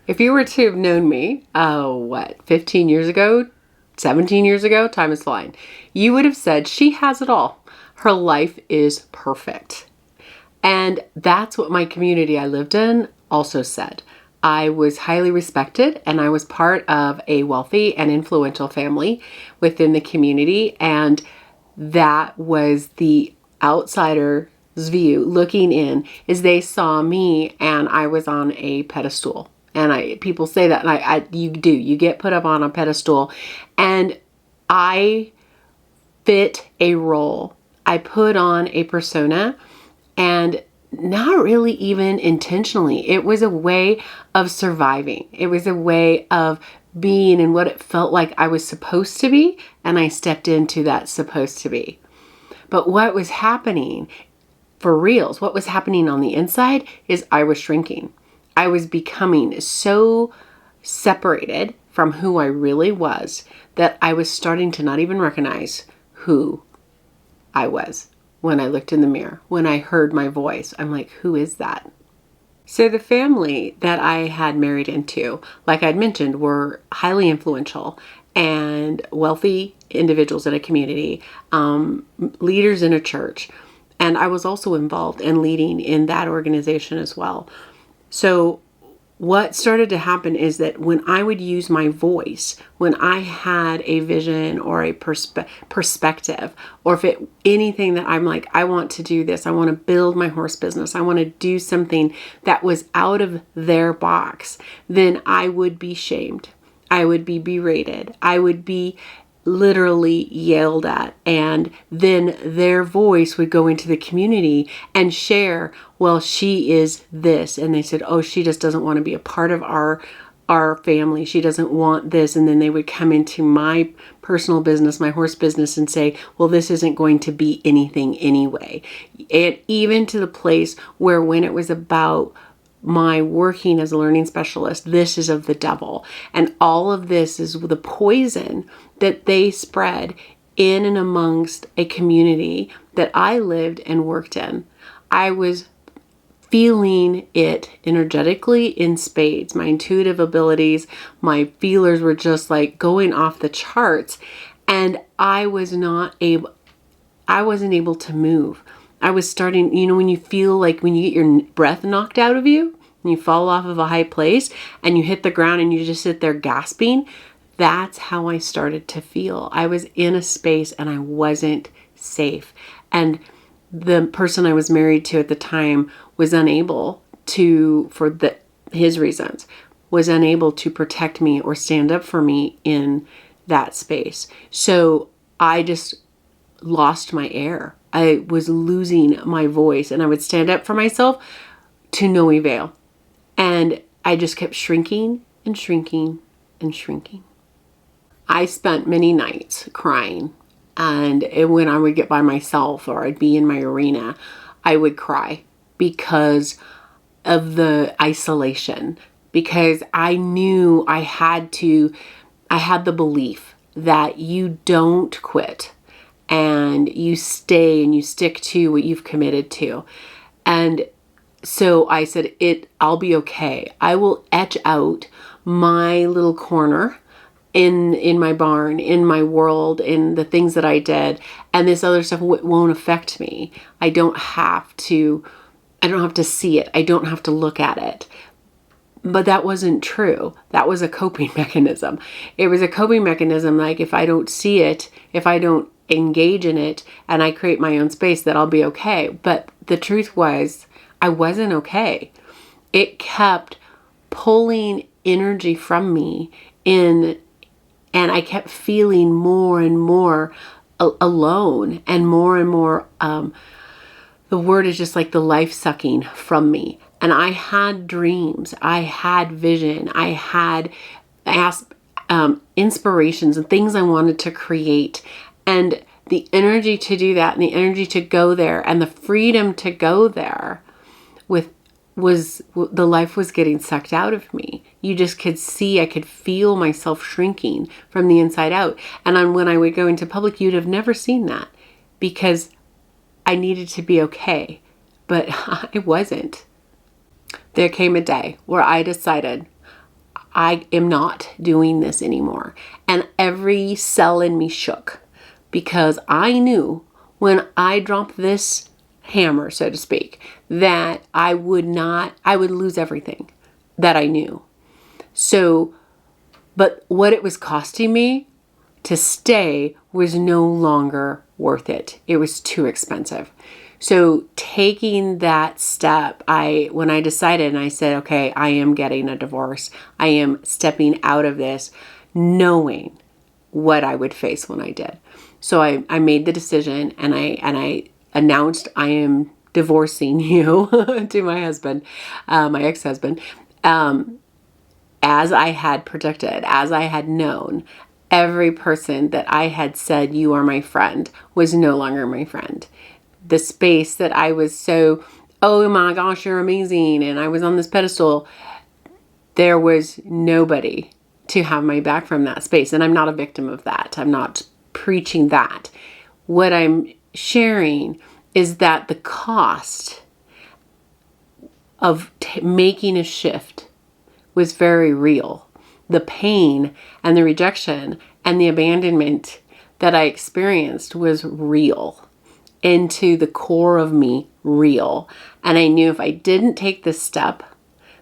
If you were to have known me, 15 years ago, 17 years ago, time is flying, you would have said she has it all. Her life is perfect. And that's what my community I lived in also said. I was highly respected and I was part of a wealthy and influential family within the community. And that was the outsider's view looking in, is they saw me and I was on a pedestal. And people say that, and you get put up on a pedestal, and I fit a role. I put on a persona, and not really even intentionally. It was a way of surviving. It was a way of being in what it felt like I was supposed to be, and I stepped into that supposed to be. But what was happening for reals, what was happening on the inside is I was shrinking. I was becoming so separated from who I really was that I was starting to not even recognize who I was. When I looked in the mirror, when I heard my voice, I'm like, who is that? So the family that I had married into, like I'd mentioned, were highly influential and wealthy individuals in a community, leaders in a church. And I was also involved in leading in that organization as well. So what started to happen is that when I would use my voice, when I had a vision or a perspective, or if anything that I'm like, I want to do this, I want to build my horse business, I want to do something that was out of their box, then I would be shamed. I would be berated. I would be literally yelled at, and then their voice would go into the community and share, well, she is this, and they said, oh, she just doesn't want to be a part of our family, she doesn't want this. And then they would come into my personal business, my horse business, and say, well, this isn't going to be anything anyway. And even to the place where when it was about my working as a learning specialist, this is of the devil. And all of this is the poison that they spread in and amongst a community that I lived and worked in. I was feeling it energetically in spades. My intuitive abilities, my feelers were just like going off the charts. And I wasn't able to move. I was starting, when you feel like when you get your breath knocked out of you and you fall off of a high place and you hit the ground and you just sit there gasping, that's how I started to feel. I was in a space and I wasn't safe. And the person I was married to at the time was unable to, for his reasons, was unable to protect me or stand up for me in that space. So I just lost my air. I was losing my voice, and I would stand up for myself to no avail. And I just kept shrinking and shrinking and shrinking. I spent many nights crying, and when I would get by myself or I'd be in my arena, I would cry because of the isolation, because I knew I had the belief that you don't quit and you stay and you stick to what you've committed to. And so I said, I'll be okay. I will etch out my little corner in my barn, in my world, in the things that I did, and this other stuff won't affect me. I don't have to see it. I don't have to look at it. But that wasn't true. That was a coping mechanism. It was a coping mechanism, like if I don't see it, if I don't engage in it, and I create my own space, that I'll be okay. But the truth was, I wasn't okay. It kept pulling energy from me and I kept feeling more and more alone, and more, the word is just like the life sucking from me. And I had dreams, I had vision, I had inspirations and things I wanted to create. And the energy to do that, and the energy to go there, and the freedom to go there the life was getting sucked out of me. You just could see, I could feel myself shrinking from the inside out. And when I would go into public, you'd have never seen that, because I needed to be okay, but I wasn't. There came a day where I decided I am not doing this anymore. And every cell in me shook because I knew when I dropped this hammer, so to speak, that I would lose everything that I knew. So, but what it was costing me to stay was no longer worth it. It was too expensive. So taking that step, when I decided and I said, okay, I am getting a divorce. I am stepping out of this, knowing what I would face when I did. So I made the decision and I announced I am divorcing you to my husband, my ex-husband, as I had predicted, as I had known. Every person that I had said, you are my friend, was no longer my friend. The space that I was so, oh my gosh, you're amazing, and I was on this pedestal, there was nobody to have my back from that space. And I'm not a victim of that. I'm not preaching that. What I'm sharing is that the cost of making a shift was very real. The pain and the rejection and the abandonment that I experienced was real, into the core of me, real. And I knew if I didn't take this step,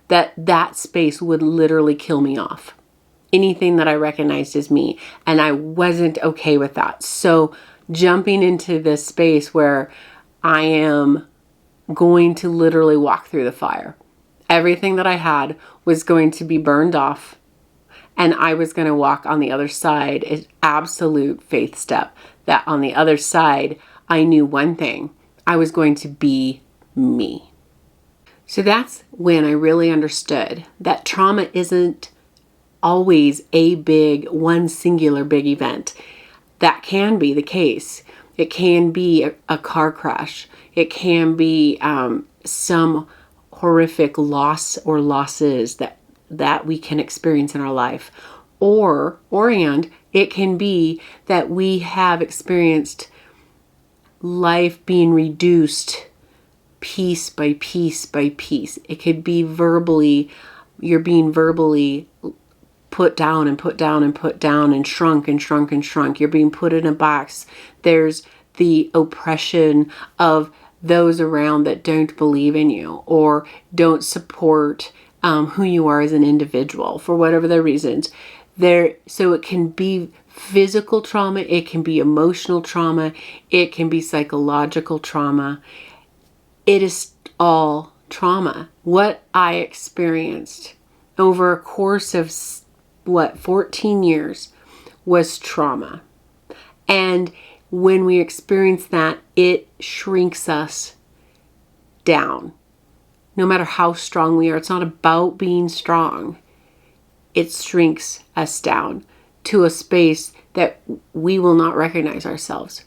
that space would literally kill me off. Anything that I recognized as me. And I wasn't okay with that. So jumping into this space where I am going to literally walk through the fire. Everything that I had was going to be burned off. And I was going to walk on the other side, an absolute faith step. That on the other side, I knew one thing. I was going to be me. So that's when I really understood that trauma isn't always one singular big event. That can be the case. It can be a car crash. It can be some horrific loss or losses that we can experience in our life. And it can be that we have experienced life being reduced piece by piece by piece. It could be you're being verbally put down and put down and put down and shrunk and shrunk and shrunk. You're being put in a box. There's the oppression of those around that don't believe in you or don't support who you are as an individual for whatever their reasons. So it can be physical trauma, it can be emotional trauma, it can be psychological trauma. It is all trauma. What I experienced over a course of 14 years was trauma. And when we experience that, it shrinks us down. No matter how strong we are, it's not about being strong. It shrinks us down to a space that we will not recognize ourselves.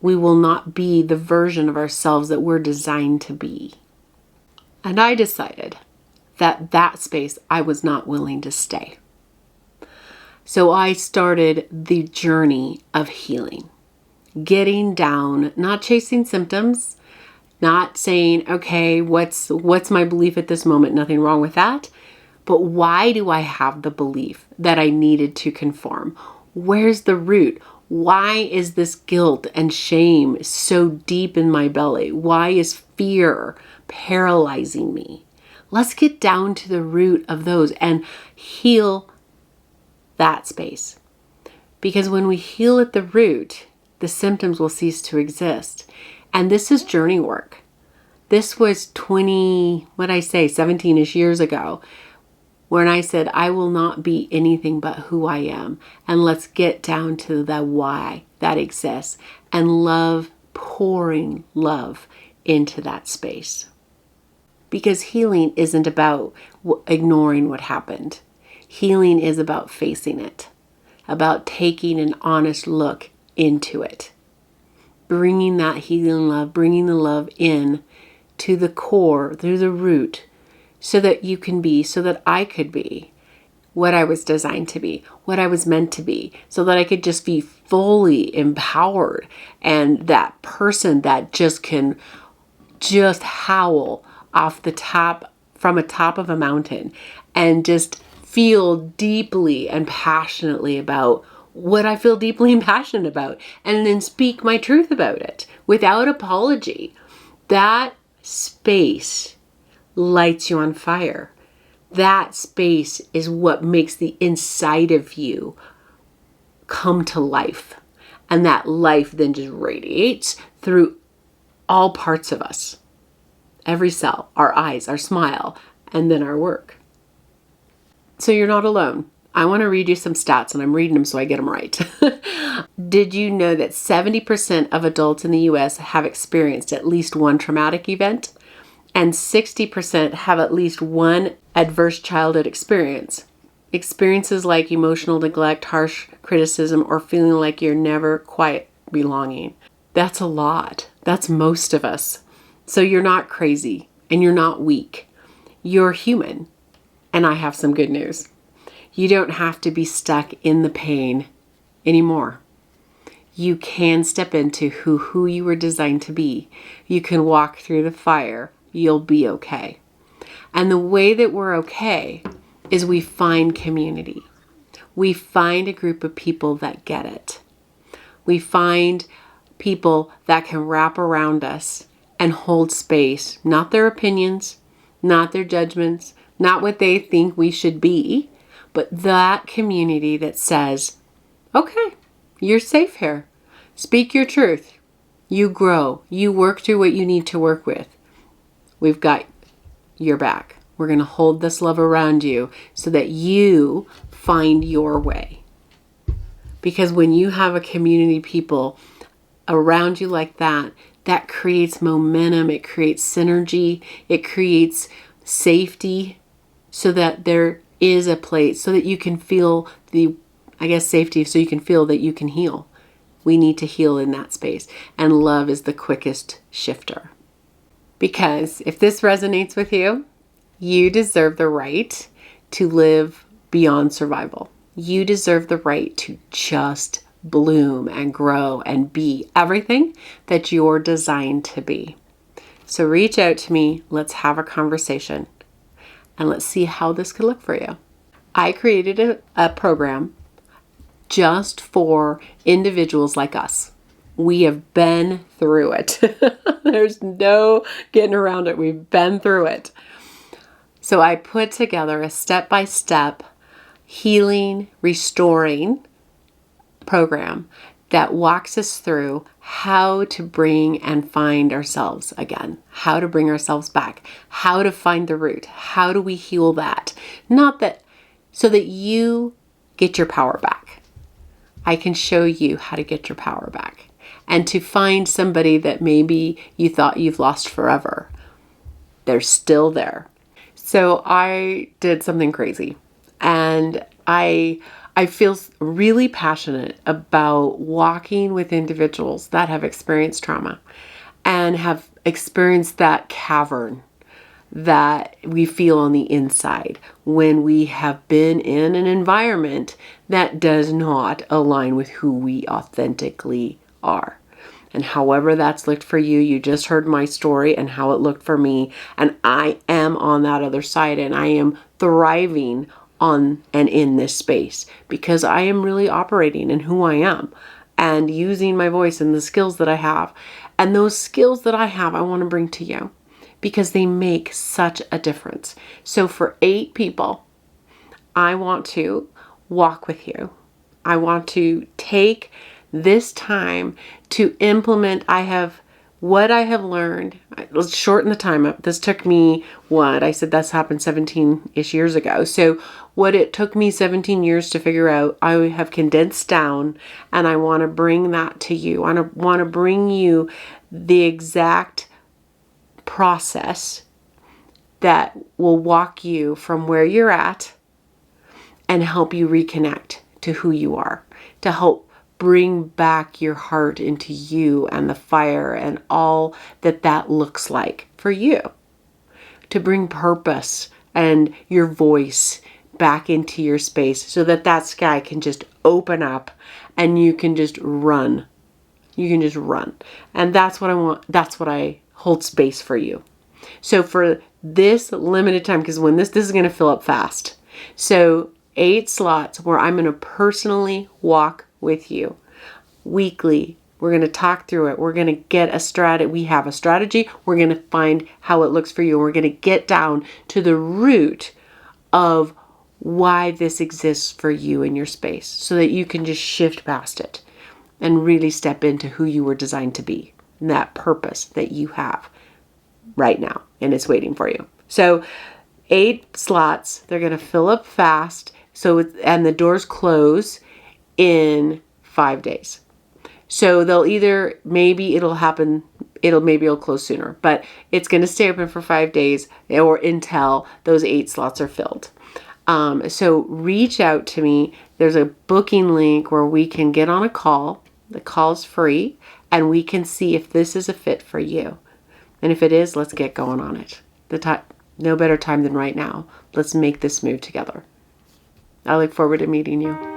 We will not be the version of ourselves that we're designed to be. And I decided that space I was not willing to stay. So I started the journey of healing. Getting down, not chasing symptoms, not saying, okay, what's my belief at this moment? Nothing wrong with that. But why do I have the belief that I needed to conform? Where's the root? Why is this guilt and shame so deep in my belly? Why is fear paralyzing me? Let's get down to the root of those and heal that space. Because when we heal at the root, the symptoms will cease to exist. And this is journey work. This was 17-ish years ago, when I said, I will not be anything but who I am. And let's get down to the why that exists and pouring love into that space. Because healing isn't about ignoring what happened. Healing is about facing it, about taking an honest look into it, bringing that healing love, bringing the love in to the core, through the root, so that you can be, so that I could be what I was designed to be, what I was meant to be, so that I could just be fully empowered and that person that can howl off the top, from a top of a mountain and just feel deeply and passionately about what I feel deeply and passionate about, and then speak my truth about it without apology. That space lights you on fire. That space is what makes the inside of you come to life. And that life then just radiates through all parts of us. Every cell, our eyes, our smile, and then our work. So you're not alone. I want to read you some stats, and I'm reading them so I get them right. Did you know that 70% of adults in the US have experienced at least one traumatic event? And 60% have at least one adverse childhood experience. Experiences like emotional neglect, harsh criticism, or feeling like you're never quite belonging. That's a lot. That's most of us. So you're not crazy and you're not weak. You're human. And I have some good news. You don't have to be stuck in the pain anymore. You can step into who you were designed to be. You can walk through the fire. You'll be okay. And the way that we're okay is we find community. We find a group of people that get it. We find people that can wrap around us and hold space, not their opinions, not their judgments, not what they think we should be, but that community that says, okay, you're safe here. Speak your truth. You grow. You work through what you need to work with. We've got your back. We're going to hold this love around you so that you find your way. Because when you have a community of people around you like that, that creates momentum, it creates synergy, it creates safety so that there is a place, so that you can feel safety, so you can feel that you can heal. We need to heal in that space. And love is the quickest shifter. Because if this resonates with you, you deserve the right to live beyond survival. You deserve the right to just bloom and grow and be everything that you're designed to be. So reach out to me. Let's have a conversation. And let's see how this could look for you. I created a program just for individuals like us. We have been through it. There's no getting around it. We've been through it. So I put together a step-by-step healing, restoring program that walks us through how to bring and find ourselves again, how to bring ourselves back, how to find the root, how do we heal that? So that you get your power back. I can show you how to get your power back and to find somebody that maybe you thought you've lost forever. They're still there. So I did something crazy, and I feel really passionate about walking with individuals that have experienced trauma and have experienced that cavern that we feel on the inside when we have been in an environment that does not align with who we authentically are. And however that's looked for you, you just heard my story and how it looked for me. And I am on that other side, and I am thriving on and in this space because I am really operating in who I am and using my voice and the skills that I have. And those skills that I have, I want to bring to you because they make such a difference. So for 8 people, I want to walk with you. I want to take this time to implement what I have learned. Let's shorten the time up. This took me, I said this happened 17-ish years ago. So what it took me 17 years to figure out, I have condensed down, and I want to bring that to you. I want to bring you the exact process that will walk you from where you're at and help you reconnect to who you are, to help bring back your heart into you and the fire and all that looks like for you, to bring purpose and your voice back into your space so that sky can just open up and you can just run. You can just run. And that's what I want. That's what I hold space for you. So for this limited time, because when this is going to fill up fast, So 8 slots where I'm going to personally walk with you weekly. We're going to talk through it. We're going to get a strategy. We have a strategy. We're going to find how it looks for you. We're going to get down to the root of why this exists for you in your space so that you can just shift past it and really step into who you were designed to be and that purpose that you have right now, and it's waiting for you. So 8 slots, they're going to fill up fast. And the doors close in 5 days. So they'll either, maybe it'll close sooner, but it's going to stay open for 5 days or until those 8 slots are filled. So reach out to me. There's a booking link where we can get on a call. The call's free, and we can see if this is a fit for you. And if it is, let's get going on it. No better time than right now. Let's make this move together. I look forward to meeting you.